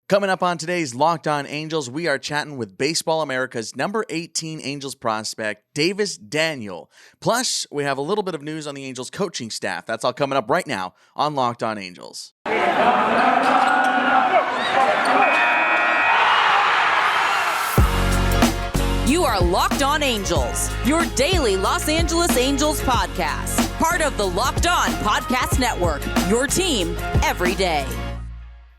Coming up on today's Locked On Angels, we are chatting with Baseball America's number 18 Angels prospect, Davis Daniel. Plus, we have a little bit of news on the Angels coaching staff. That's all coming up right now on Locked On Angels. You are Locked On Angels, your daily Los Angeles Angels podcast. Part of the Locked On Podcast Network, your team every day.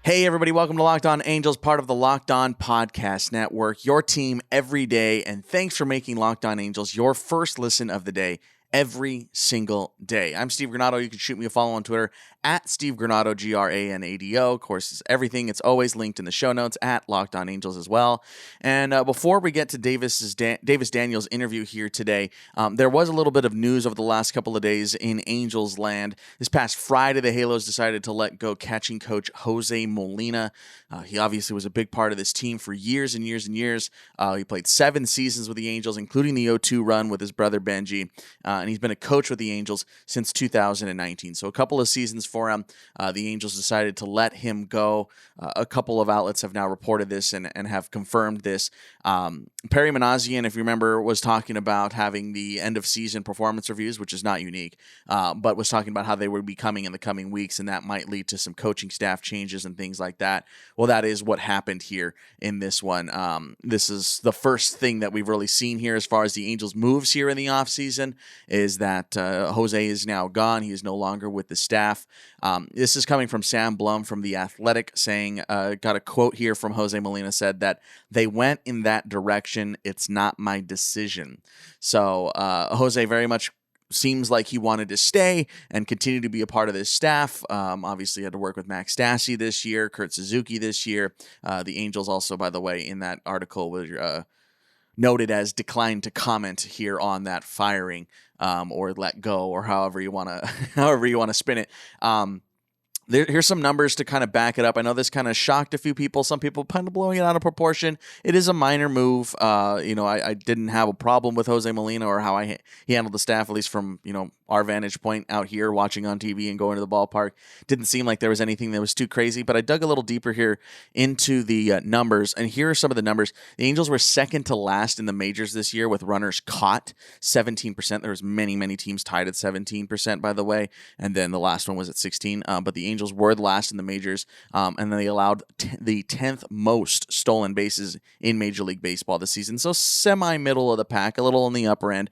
Hey everybody, welcome to Locked On Angels, part of the Locked On Podcast Network, your team every day, and thanks for making Locked On Angels your first listen of the day every single day. I'm Steve Granado. You can shoot me a follow on Twitter at Steve Granado, Granado. Of course, everything, it's always linked in the show notes at Locked On Angels as well. And before we get to Davis Daniel's interview here today, there was a little bit of news over the last couple of days in Angels land. This past Friday, the Halos decided to let go catching coach Jose Molina. He obviously was a big part of this team for years and years and years. He played 7 seasons with the Angels, including the 0-2 run with his brother Benji. And he's been a coach with the Angels since 2019. So a couple of seasons for him. The Angels decided to let him go. A couple of outlets have now reported this and have confirmed this. Perry Manassian, if you remember, was talking about having the end-of-season performance reviews, which is not unique, but was talking about how they would be coming in the coming weeks, and that might lead to some coaching staff changes and things like that. Well, that is what happened here in this one. This is the first thing that we've really seen here as far as the Angels' moves here in the offseason, is that Jose is now gone. He is no longer with the staff. This is coming from Sam Blum from The Athletic saying, got a quote here from Jose Molina, said that they went in that direction. It's not my decision. So Jose very much seems like he wanted to stay and continue to be a part of this staff. Obviously had to work with Max Stassi this year, Kurt Suzuki this year. The Angels also, by the way, in that article were noted as declined to comment here on that firing or let go, or however you want to spin it. Here's some numbers to kind of back it up. I know this kind of shocked a few people. Some people kind of blowing it out of proportion. It is a minor move. I didn't have a problem with Jose Molina or how he handled the staff, at least from, our vantage point out here watching on TV and going to the ballpark. Didn't seem like there was anything that was too crazy, but I dug a little deeper here into the numbers, and here are some of the numbers. The Angels were second to last in the majors this year with runners caught, 17%. There was many, many teams tied at 17%, by the way, and then the last one was at 16, but the Angels were the last in the majors, and then they allowed the 10th most stolen bases in Major League Baseball this season, so semi-middle of the pack, a little on the upper end.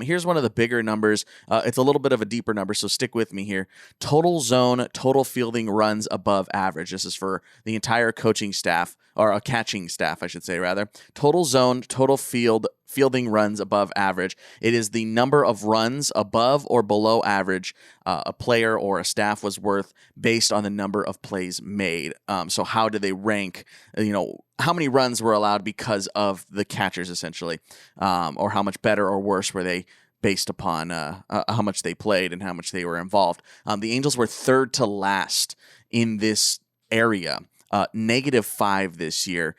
Here's one of the bigger numbers. It's a little bit of a deeper number, so stick with me here. Total zone, total fielding runs above average. This is for the entire coaching staff, or a catching staff, I should say, rather. Total zone, total fielding runs above average. It is the number of runs above or below average a player or a staff was worth based on the number of plays made. So how do they rank, how many runs were allowed because of the catchers, essentially, or how much better or worse were they based upon how much they played and how much they were involved. The Angels were third to last in this area. -5 this year.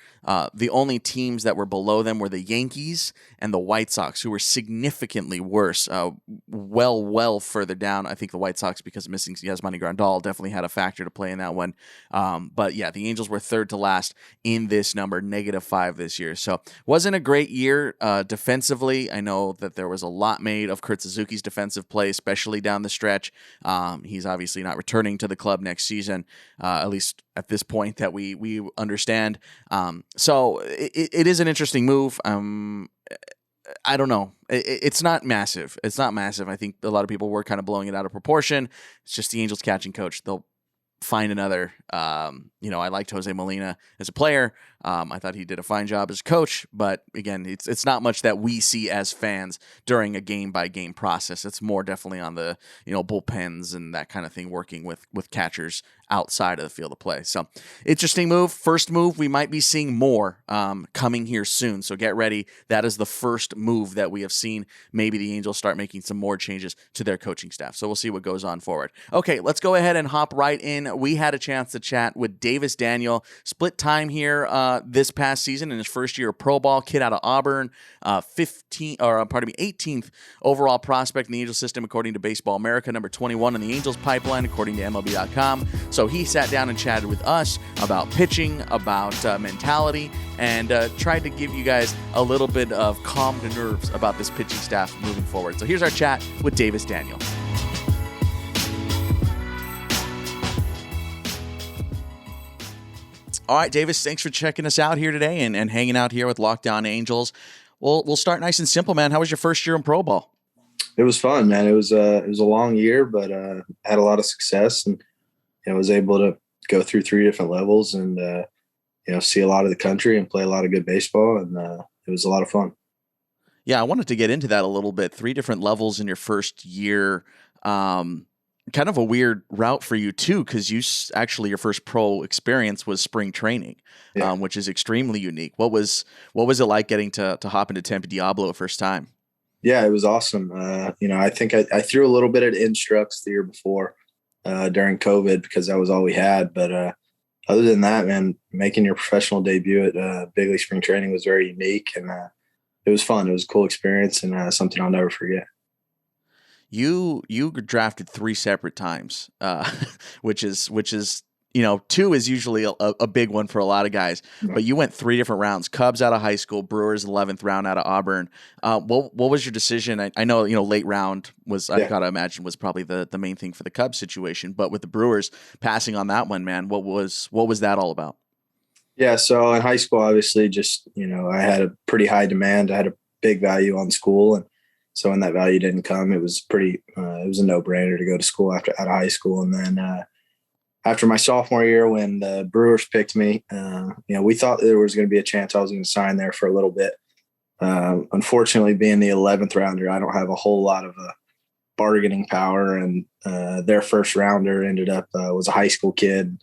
The only teams that were below them were the Yankees and the White Sox, who were significantly worse, well further down. I think the White Sox, because of missing Yasmani Grandal, definitely had a factor to play in that one. But yeah, the Angels were third to last in this number, -5 this year. So wasn't a great year defensively. I know that there was a lot made of Kurt Suzuki's defensive play, especially down the stretch. He's obviously not returning to the club next season, at least at this point that we understand. So it is an interesting move. I don't know. It's not massive. It's not massive. I think a lot of people were kind of blowing it out of proportion. It's just the Angels catching coach. They'll find another. I liked Jose Molina as a player. I thought he did a fine job as a coach, but again, it's not much that we see as fans during a game-by-game process. It's more definitely on the bullpens and that kind of thing, working with catchers outside of the field of play. So interesting move. First move. We might be seeing more coming here soon. So get ready. That is the first move that we have seen. Maybe the Angels start making some more changes to their coaching staff. So we'll see what goes on forward. Okay, let's go ahead and hop right in. We had a chance to chat with Davis Daniel. Split time here this past season in his first year of pro ball. Kid out of Auburn, 18th overall prospect in the Angels system according to Baseball America, number 21 in the Angels pipeline according to MLB.com. So So he sat down and chatted with us about pitching, about mentality, and tried to give you guys a little bit of calm the nerves about this pitching staff moving forward. So here's our chat with Davis Daniel. All right, Davis, thanks for checking us out here today and hanging out here with Locked On Angels. We'll start nice and simple, man. How was your first year in pro ball? It was fun, man. It was a long year, but had a lot of success, and was able to go through 3 different levels and see a lot of the country and play a lot of good baseball, and it was a lot of fun. Yeah, I wanted to get into that a little bit. 3 different levels in your first year. Kind of a weird route for you too, because actually your first pro experience was spring training, which is extremely unique. What was it like getting to hop into Tempe Diablo the first time? Yeah, it was awesome. I think I threw a little bit at Instructs the year before during COVID because that was all we had. But other than that, man, making your professional debut at big league spring training was very unique, and it was fun. It was a cool experience and something I'll never forget. You drafted 3 separate times, which is 2 is usually a big one for a lot of guys, but you went 3 different rounds. Cubs out of high school, Brewers 11th round out of Auburn. What was your decision? I know late round was I've got to imagine was probably the main thing for the Cubs situation, but with the Brewers passing on that one, man, what was that all about? Yeah, so in high school, obviously, just I had a pretty high demand. I had a big value on school, and so when that value didn't come, it was it was a no-brainer to go to school out of high school. And then after my sophomore year, when the Brewers picked me, we thought there was going to be a chance I was going to sign there for a little bit. Unfortunately, being the 11th rounder, I don't have a whole lot of bargaining power. And their first rounder ended up was a high school kid,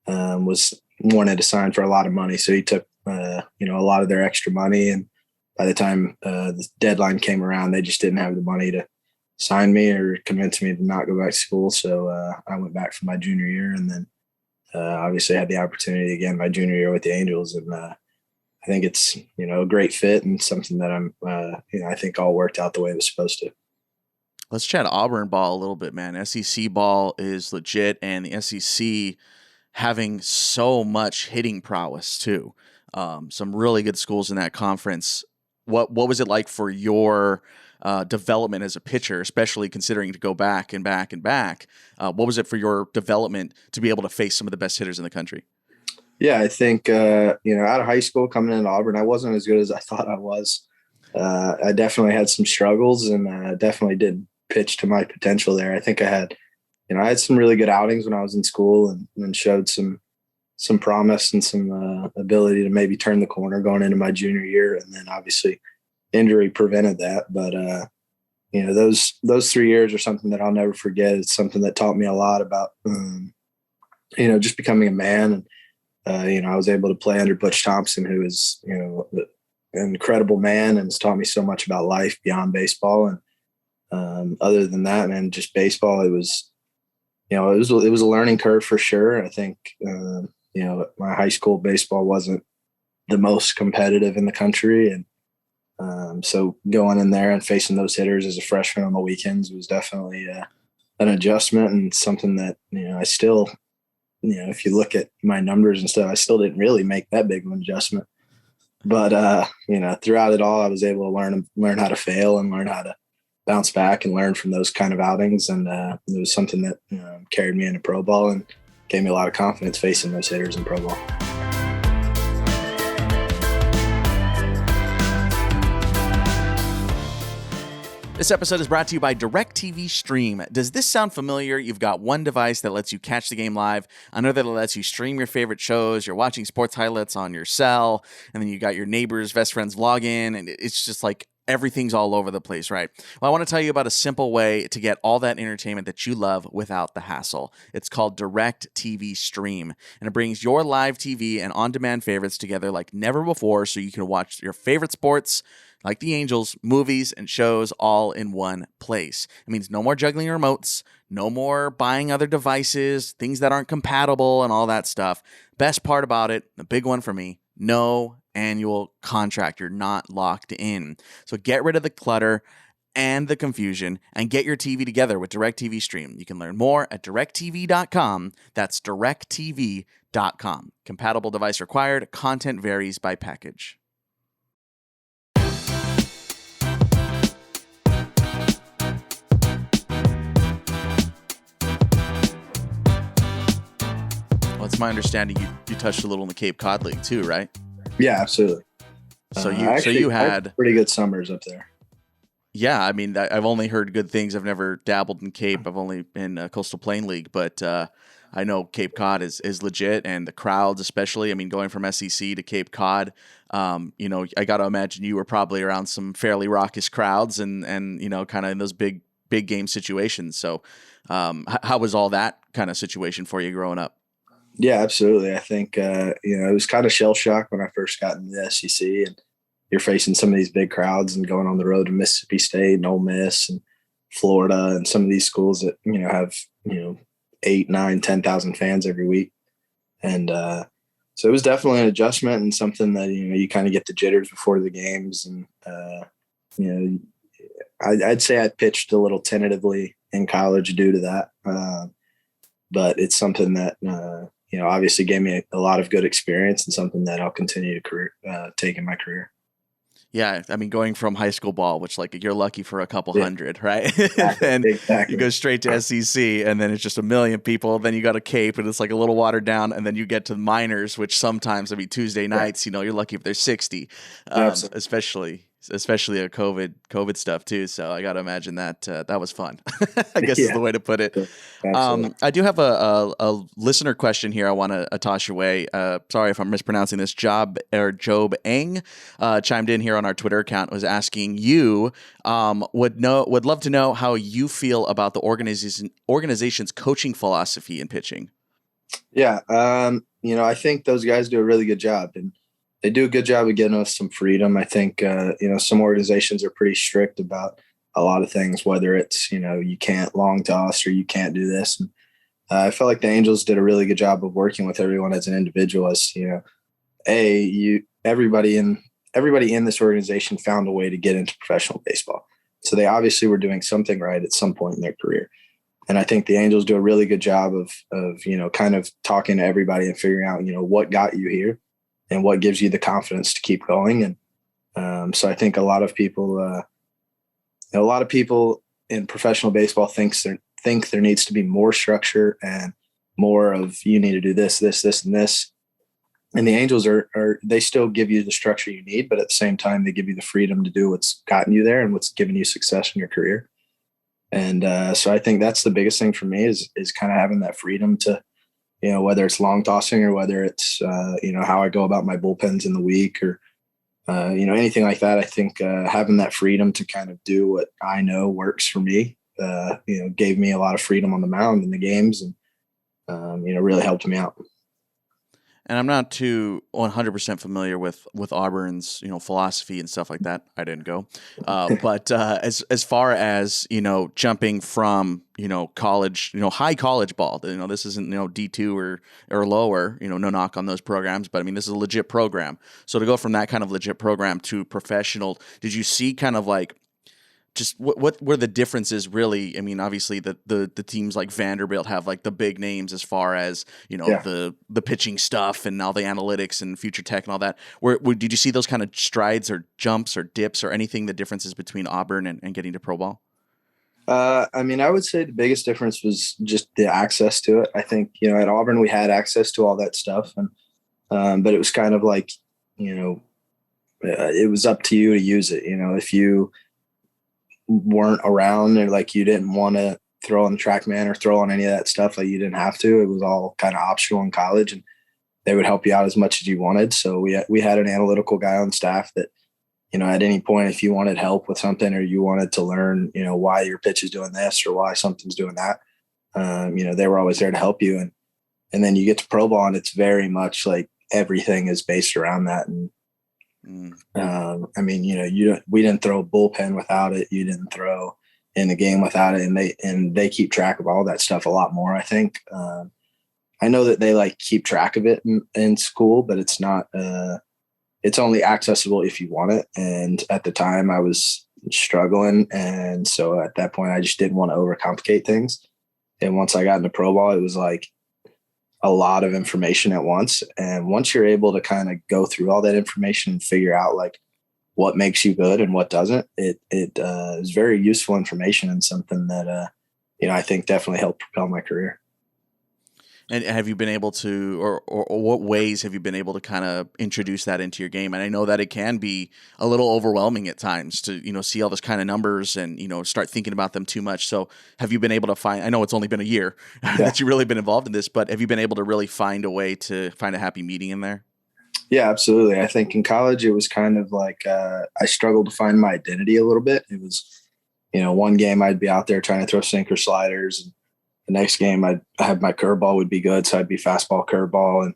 wanted to sign for a lot of money. So he took, a lot of their extra money. And by the time the deadline came around, they just didn't have the money to sign me or convince me to not go back to school. So I went back for my junior year, and then obviously had the opportunity again my junior year with the Angels. And I think it's, a great fit and something that I think all worked out the way it was supposed to. Let's chat Auburn ball a little bit, man. SEC ball is legit, and the SEC having so much hitting prowess too. Some really good schools in that conference. What was it like for your development as a pitcher, especially considering to go back and back and back? What was it for your development to be able to face some of the best hitters in the country? Yeah, I think, out of high school coming into Auburn, I wasn't as good as I thought I was. I definitely had some struggles, and definitely didn't pitch to my potential there. I think I had some really good outings when I was in school and showed some promise and some ability to maybe turn the corner going into my junior year. And then obviously injury prevented that. But, those 3 years are something that I'll never forget. It's something that taught me a lot about, just becoming a man. And, I was able to play under Butch Thompson, who is, an incredible man and has taught me so much about life beyond baseball. And other than that, man, just baseball, it was a learning curve for sure. I think, my high school baseball wasn't the most competitive in the country. And so going in there and facing those hitters as a freshman on the weekends was definitely an adjustment, and something that, I still, if you look at my numbers and stuff, I still didn't really make that big of an adjustment. But, throughout it all, I was able to learn how to fail and learn how to bounce back and learn from those kind of outings. And it was something that carried me into pro ball and gave me a lot of confidence facing those hitters in pro ball. This episode is brought to you by DirecTV Stream. Does this sound familiar? You've got one device that lets you catch the game live, another that lets you stream your favorite shows, you're watching sports highlights on your cell, and then you got your neighbors, best friends log in, and it's just like everything's all over the place, right? Well, I want to tell you about a simple way to get all that entertainment that you love without the hassle. It's called DirecTV Stream, and it brings your live TV and on-demand favorites together like never before, so you can watch your favorite sports, like the Angels, movies, and shows all in one place. It means no more juggling remotes, no more buying other devices, things that aren't compatible, and all that stuff. Best part about it, the big one for me, no annual contract. You're not locked in. So get rid of the clutter and the confusion, and get your TV together with DirecTV Stream. You can learn more at directtv.com. That's directtv.com. Compatible device required. Content varies by package. Well, it's my understanding you touched a little in the Cape Cod League too, right? Yeah, absolutely. So I had pretty good summers up there. Yeah, I mean, I've only heard good things. I've never dabbled in Cape. I've only been Coastal Plain League, but I know Cape Cod is legit, and the crowds especially. I mean, going from SEC to Cape Cod, I got to imagine you were probably around some fairly raucous crowds and kind of in those big game situations. So how was all that kind of situation for you growing up? Yeah, absolutely. I think, it was kind of shell shock when I first got into the SEC, and you're facing some of these big crowds and going on the road to Mississippi State and Ole Miss and Florida and some of these schools that, have, 8, 9, 10,000 fans every week. And so it was definitely an adjustment and something that, you kind of get the jitters before the games. And, I'd say I pitched a little tentatively in college due to that. But it's something that, obviously gave me a lot of good experience and something that I'll continue to take in my career. Yeah, I mean, going from high school ball, which you're lucky for a couple hundred, right? Exactly, and exactly. You go straight to SEC, and then it's just a million people. Then you got a Cape, and it's like a little watered down, and then you get to minors, which sometimes, Tuesday nights, you're lucky if there's 60, especially a COVID stuff too. So I got to imagine that was fun. I guess is the way to put it. I do have a listener question here I want to toss your way. Sorry if I'm mispronouncing this. Job Eng chimed in here on our Twitter account, was asking you would love to know how you feel about the organization's coaching philosophy in pitching. Yeah. I think those guys do a really good job, and they do a good job of getting us some freedom. I think, some organizations are pretty strict about a lot of things, whether it's, you can't long toss or you can't do this. And I felt like the Angels did a really good job of working with everyone as an individual. As, everybody in this organization found a way to get into professional baseball. So they obviously were doing something right at some point in their career. And I think the Angels do a really good job of kind of talking to everybody and figuring out, what got you here and what gives you the confidence to keep going. And so I think a lot of people in professional baseball think there needs to be more structure and more of, you need to do this, this, this, and this. And the Angels they still give you the structure you need, but at the same time, they give you the freedom to do what's gotten you there and what's given you success in your career. And so I think that's the biggest thing for me is kind of having that freedom to, whether it's long tossing or whether it's, how I go about my bullpens in the week or, anything like that. I think having that freedom to kind of do what I know works for me, gave me a lot of freedom on the mound in the games and, really helped me out. And I'm not too 100% familiar with Auburn's, philosophy and stuff like that. I didn't go. But as far as, jumping from, college, high college ball, this isn't, D2 or lower, no knock on those programs, but I mean, this is a legit program. So to go from that kind of legit program to professional, did you see kind of like, just what were the differences really? I mean, obviously the teams like Vanderbilt have like the big names as far as, the pitching stuff and all the analytics and future tech and all that. Did you see those kind of strides or jumps or dips or anything, the differences between Auburn and getting to pro ball? I would say the biggest difference was just the access to it. I think, at Auburn we had access to all that stuff, and but it was kind of like, it was up to you to use it. If you weren't around or like you didn't want to throw on the TrackMan or throw on any of that stuff, like you didn't have to. It was all kind of optional in college, and they would help you out as much as you wanted. So we had an analytical guy on staff that, at any point, if you wanted help with something or you wanted to learn, why your pitch is doing this or why something's doing that, they were always there to help you. And then you get to pro ball, and it's very much like everything is based around that. And we didn't throw a bullpen without it. You didn't throw in the game without it. And they keep track of all that stuff a lot more, I think. I know that they like keep track of it in school, but it's not, it's only accessible if you want it. And at the time I was, struggling. And so at that point, I just didn't want to overcomplicate things. And once I got into pro ball, it was like a lot of information at once. And once you're able to kind of go through all that information and figure out like what makes you good and what doesn't, it is very useful information and something that, I think definitely helped propel my career. And have you been able to, or what ways have you been able to kind of introduce that into your game? And I know that it can be a little overwhelming at times to, see all those kind of numbers and, start thinking about them too much. So have you been able to find, I know it's only been a year that you've really been involved in this, but have you been able to really find a way to find a happy medium in there? Yeah, absolutely. I think in college, it was kind of like I struggled to find my identity a little bit. It was, one game I'd be out there trying to throw sinker sliders, and the next game I'd have my curveball would be good. So I'd be fastball, curveball. And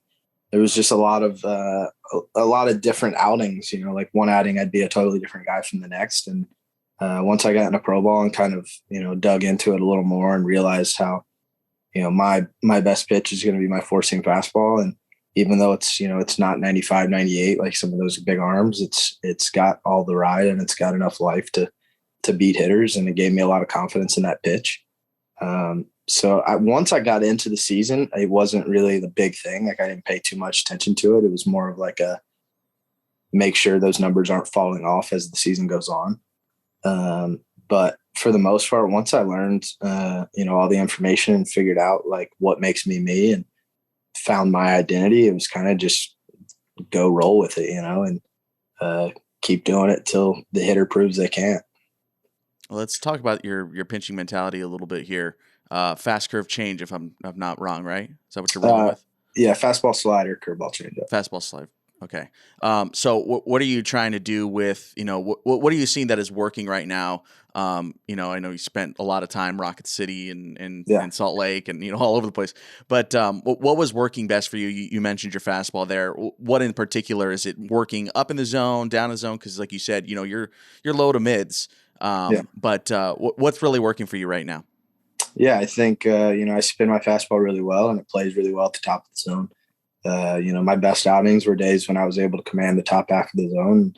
there was just a lot of different outings, like one outing, I'd be a totally different guy from the next. And once I got into pro ball and kind of, dug into it a little more and realized how, my best pitch is going to be my four-seam fastball. And even though it's, it's not 95, 98, like some of those big arms, it's got all the ride and it's got enough life to beat hitters. And it gave me a lot of confidence in that pitch. So once I got into the season, it wasn't really the big thing. Like I didn't pay too much attention to it. It was more of like a make sure those numbers aren't falling off as the season goes on. But for the most part, once I learned, all the information and figured out like what makes me me and found my identity, it was kind of just go roll with it, and keep doing it till the hitter proves they can't. Well, let's talk about your pitching mentality a little bit here. Fast curve change, if I'm not wrong, right? Is that what you're rolling with? Yeah, fastball slider, curveball changeup. Fastball slider. Okay. So what are you trying to do with, what are you seeing that is working right now? I know you spent a lot of time Rocket City and Salt Lake and, all over the place, but what was working best for you? You mentioned your fastball there. What in particular is it working up in the zone, down the zone? Cause like you said, you're low to mids. But what's really working for you right now? Yeah, I think, I spin my fastball really well and it plays really well at the top of the zone. My best outings were days when I was able to command the top half of the zone,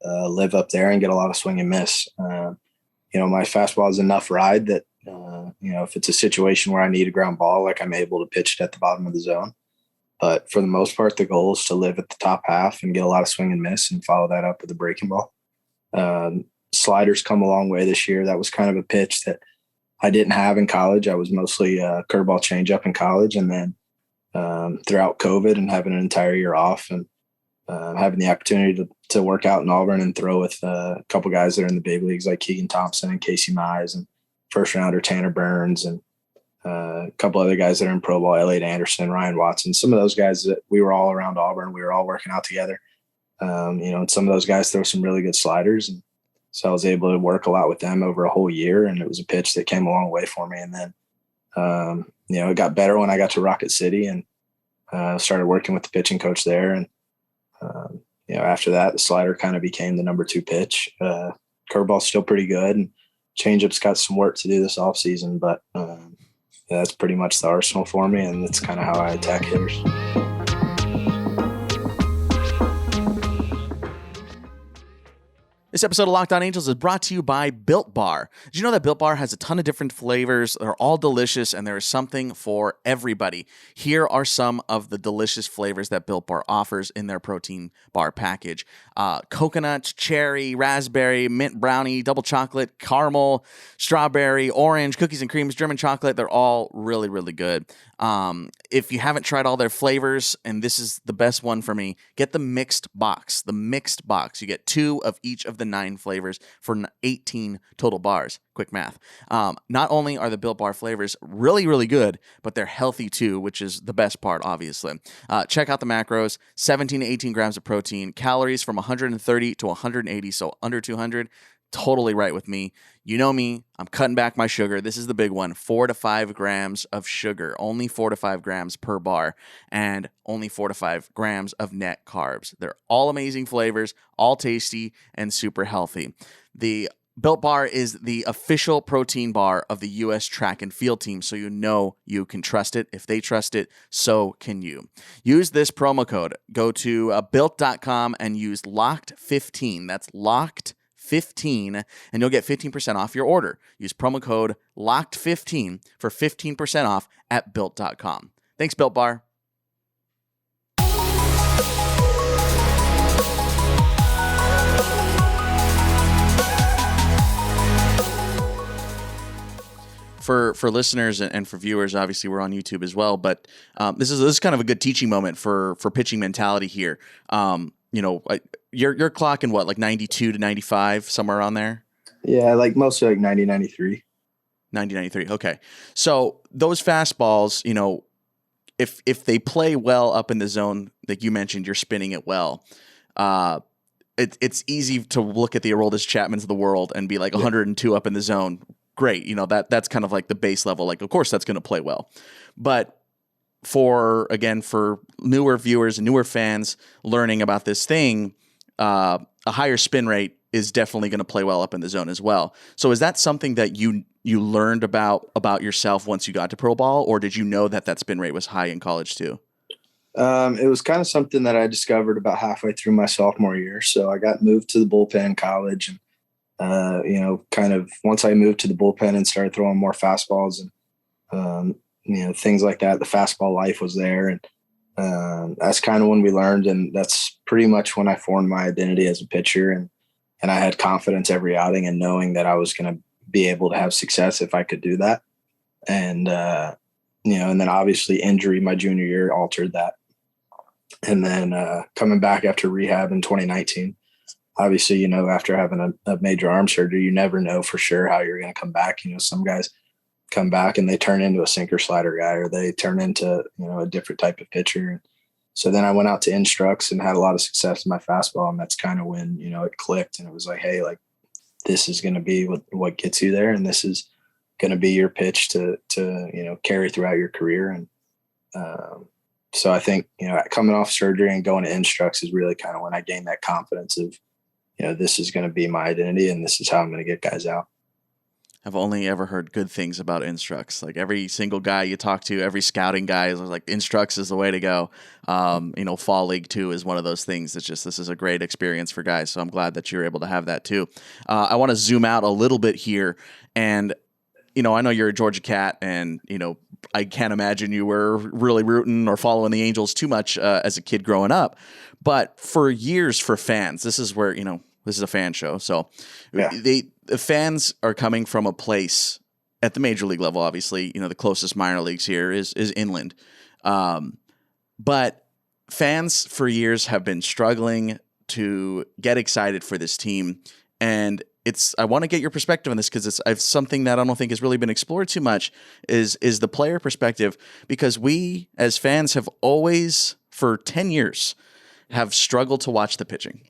live up there and get a lot of swing and miss. My fastball is enough ride that, if it's a situation where I need a ground ball, like I'm able to pitch it at the bottom of the zone. But for the most part, the goal is to live at the top half and get a lot of swing and miss and follow that up with a breaking ball. Sliders come a long way this year. That was kind of a pitch that I didn't have in college. I was mostly curveball changeup in college. And then throughout COVID and having an entire year off and having the opportunity to work out in Auburn and throw with a couple guys that are in the big leagues like Keegan Thompson and Casey Mize and first rounder Tanner Burns and a couple other guys that are in pro ball, Elliot Anderson, Ryan Watson, some of those guys that we were all around Auburn. We were all working out together. And some of those guys throw some really good sliders. And so I was able to work a lot with them over a whole year. And it was a pitch that came a long way for me. And then, it got better when I got to Rocket City and started working with the pitching coach there. And, after that, the slider kind of became the number 2 pitch. Curveball's still pretty good. And changeup's got some work to do this off season, but that's pretty much the arsenal for me. And that's kind of how I attack hitters. This episode of Locked On Angels is brought to you by Built Bar. Did you know that Built Bar has a ton of different flavors? They're all delicious, and there is something for everybody. Here are some of the delicious flavors that Built Bar offers in their protein bar package. Coconut, cherry, raspberry, mint brownie, double chocolate, caramel, strawberry, orange, cookies and creams, German chocolate. They're all really, really good. If you haven't tried all their flavors, and this is the best one for me, get the mixed box. The mixed box. You get 2 of each of the 9 flavors for 18 total bars. Quick math. Not only are the Built Bar flavors really, really good, but they're healthy too, which is the best part, obviously. Check out the macros: 17 to 18 grams of protein, calories from 130 to 180, so under 200. Totally right with me. You know me, I'm cutting back my sugar. This is the big one. 4 to 5 grams of sugar, only 4 to 5 grams per bar, and only 4 to 5 grams of net carbs. They're all amazing flavors, all tasty and super healthy. The Built Bar is the official protein bar of the U.S. track and field team, so you know you can trust it. If they trust it, so can you. Use this promo code. Go to built.com and use LOCKED15. That's LOCKED15 15, and you'll get 15% off your order. Use promo code LOCKED15 for 15% off at Built.com. Thanks, Built Bar. For listeners and for viewers, obviously we're on YouTube as well, but this is kind of a good teaching moment for pitching mentality here. You're clocking what, like 92 to 95, somewhere around there? Yeah, like mostly like 90, 93. 90, 93. Okay. So those fastballs, if they play well up in the zone, like you mentioned, you're spinning it well. It's easy to look at the Aroldis Chapmans of the world and be like 102 up in the zone. Great. That's kind of like the base level. Like, of course that's going to play well, but for newer viewers and newer fans learning about this thing, a higher spin rate is definitely going to play well up in the zone as well. So is that something that you learned about yourself once you got to pro ball, or did you know that spin rate was high in college too? It was kind of something that I discovered about halfway through my sophomore year. So I got moved to the bullpen in college, and kind of once I moved to the bullpen and started throwing more fastballs and, things like that, the fastball life was there. And that's kind of when we learned. And that's pretty much when I formed my identity as a pitcher. And I had confidence every outing and knowing that I was going to be able to have success if I could do that. And, and then obviously injury my junior year altered that. And then coming back after rehab in 2019, obviously, after having a major arm surgery, you never know for sure how you're going to come back. Some guys come back and they turn into a sinker slider guy, or they turn into, a different type of pitcher. So then I went out to Instructs and had a lot of success in my fastball. And that's kind of when, it clicked, and it was like, hey, like this is going to be what gets you there. And this is going to be your pitch to carry throughout your career. And so I think, coming off surgery and going to Instructs is really kind of when I gained that confidence of, this is going to be my identity and this is how I'm going to get guys out. I've only ever heard good things about Instructs. Like every single guy you talk to, every scouting guy is like, Instructs is the way to go. Fall league too is one of those things. It's just, this is a great experience for guys. So I'm glad that you're able to have that too. I want to zoom out a little bit here, and, I know you're a Georgia cat, and, I can't imagine you were really rooting or following the Angels too much as a kid growing up. But for years, for fans, this is where, this is a fan show. So the fans are coming from a place at the major league level. Obviously, the closest minor leagues here is inland. But fans for years have been struggling to get excited for this team. And I want to get your perspective on this, because it's something that I don't think has really been explored too much is the player perspective, because we as fans have always, for 10 years, have struggled to watch the pitching.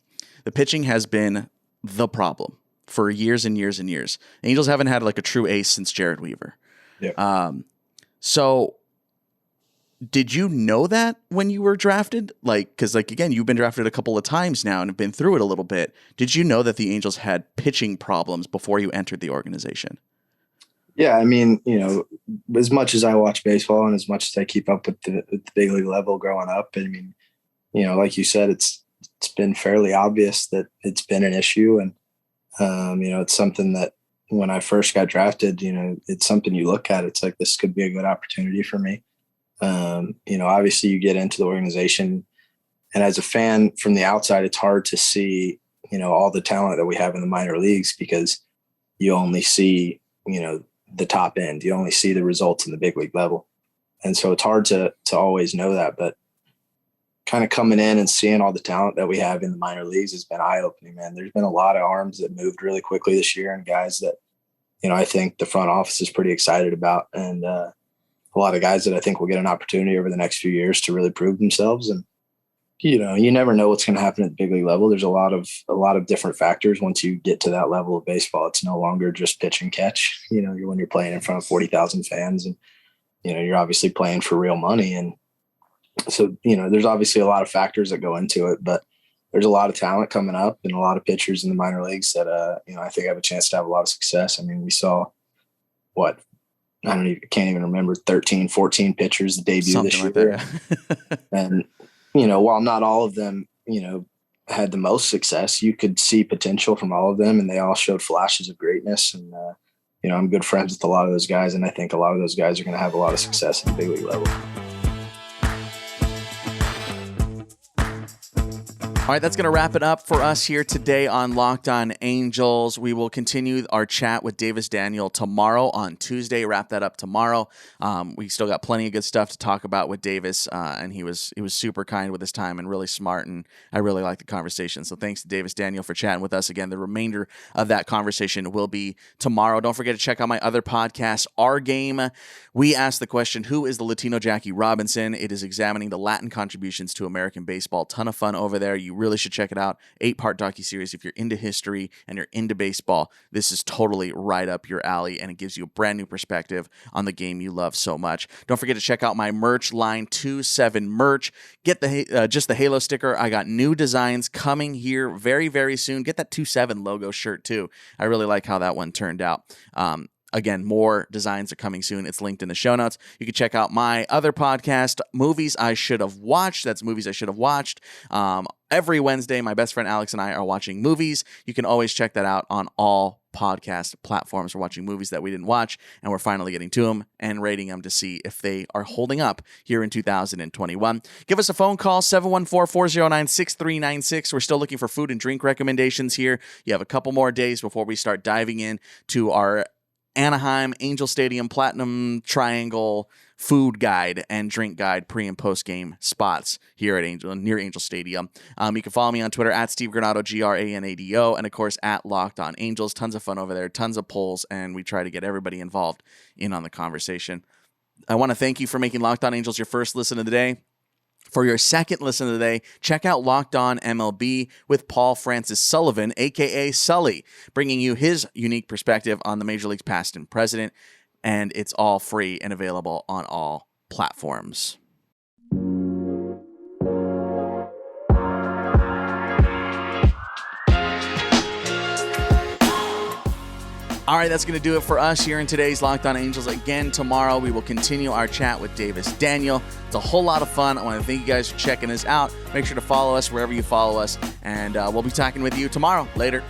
The pitching has been the problem for years and years and years. Angels haven't had like a true ace since Jared Weaver. Yeah. So did you know that when you were drafted? Because again, you've been drafted a couple of times now and have been through it a little bit. Did you know that the Angels had pitching problems before you entered the organization? Yeah. I mean, as much as I watch baseball and as much as I keep up with the big league level growing up, I mean, like you said, it's been fairly obvious that it's been an issue. And, it's something that when I first got drafted, it's something you look at, it's like, this could be a good opportunity for me. Obviously you get into the organization, and as a fan from the outside, it's hard to see, all the talent that we have in the minor leagues, because you only see, the top end, you only see the results in the big league level. And so it's hard to always know that, but kind of coming in and seeing all the talent that we have in the minor leagues has been eye-opening, man. There's been a lot of arms that moved really quickly this year, and guys that, I think the front office is pretty excited about. And, a lot of guys that I think will get an opportunity over the next few years to really prove themselves. And, you never know what's going to happen at the big league level. There's a lot of different factors. Once you get to that level of baseball, it's no longer just pitch and catch, when you're playing in front of 40,000 fans, and, you're obviously playing for real money. And so, there's obviously a lot of factors that go into it, but there's a lot of talent coming up and a lot of pitchers in the minor leagues that, I think have a chance to have a lot of success. I mean, we saw can't even remember 13, 14 pitchers the debut Something this year. like that. And, while not all of them, had the most success. You could see potential from all of them, and they all showed flashes of greatness. And, I'm good friends with a lot of those guys, and I think a lot of those guys are going to have a lot of success at the big league level. All right, that's going to wrap it up for us here today on Locked On Angels. We will continue our chat with Davis Daniel tomorrow on Tuesday. Wrap that up tomorrow. We still got plenty of good stuff to talk about with Davis, and he was super kind with his time and really smart, and I really like the conversation. So thanks to Davis Daniel for chatting with us again. The remainder of that conversation will be tomorrow. Don't forget to check out my other podcast, Our Game. We asked the question, who is the Latino Jackie Robinson? It is examining the Latin contributions to American baseball. Ton of fun over there. You really should check it out. 8-part docuseries. If you're into history and you're into baseball, this is totally right up your alley, and it gives you a brand new perspective on the game you love so much. Don't forget to check out my merch line, 27 merch. Get the just the Halo sticker. I got new designs coming here very, very soon. Get that 27 logo shirt too. I really like how that one turned out. Again, more designs are coming soon. It's linked in the show notes. You can check out my other podcast, Movies I Should Have Watched. That's Movies I Should Have Watched. Every Wednesday, my best friend Alex and I are watching movies. You can always check that out on all podcast platforms. We're watching movies that we didn't watch, and we're finally getting to them and rating them to see if they are holding up here in 2021. Give us a phone call, 714-409-6396. We're still looking for food and drink recommendations here. You have a couple more days before we start diving in to our Anaheim Angel Stadium Platinum Triangle food guide and drink guide pre and post game spots here at near Angel Stadium. You can follow me on Twitter at Steve Granado, Granado, and of course at Locked On Angels. Tons of fun over there, tons of polls, and we try to get everybody involved in on the conversation. I want to thank you for making Locked On Angels your first listen of the day. For your second listen of the day, check out Locked On MLB with Paul Francis Sullivan, a.k.a. Sully, bringing you his unique perspective on the Major League's past and present, and it's all free and available on all platforms. All right, that's going to do it for us here in today's Locked On Angels. Again, tomorrow we will continue our chat with Davis Daniel. It's a whole lot of fun. I want to thank you guys for checking us out. Make sure to follow us wherever you follow us, and we'll be talking with you tomorrow. Later.